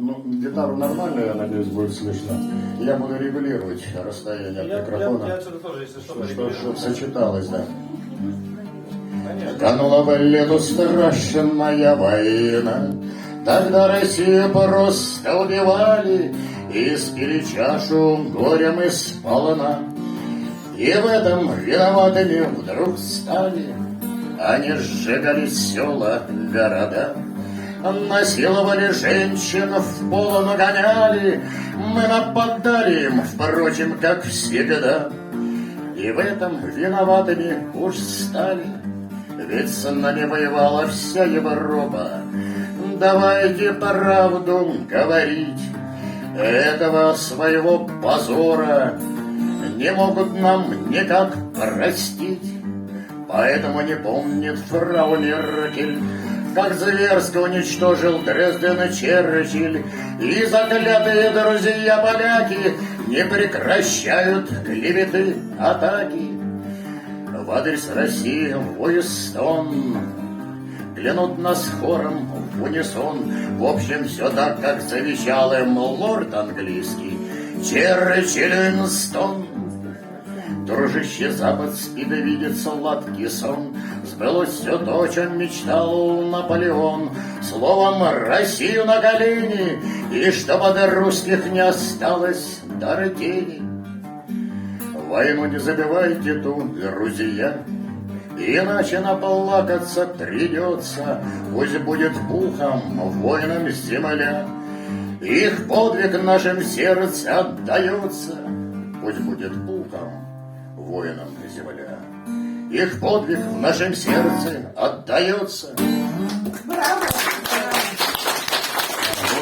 Ну, гитару нормально, я надеюсь, будет слышно. Я буду регулировать расстояние от микрофона. Я отсюда тоже, если что, Чтобы сочеталось, да. Конечно. Канула в лету страшная война. Тогда Россию просто убивали, и спили чашу горем исполна. И в этом виноватыми вдруг стали. Они сжигали села, города, насиловали женщин, в полон гоняли. Мы нападали им, впрочем, как всегда. И в этом виноватыми уж стали. Ведь с нами воевала вся Европа. Давайте правду говорить. Этого своего позора не могут нам никак простить. Поэтому не помнит фрау Меркель, как зверско уничтожил Дрезден Черчилль. И заклятые друзья поляки не прекращают клеветы, атаки. В адрес России воет стон, клянут нас хором в унисон. В общем, все так, как завещал им лорд английский Черчилль Уинстон. Дружище, Запад спит и видит сладкий сон. Сбылось все то, о чем мечтал Наполеон. Словом, Россию на колени, и чтоб от русских не осталось даже тени. Войну не забивайте тут, друзья, иначе наплакаться придется. Пусть будет пухом воинам земля, их подвиг в нашем сердце отдается. Пусть будет пухом воинам земля, их подвиг в нашем сердце отдается. Браво!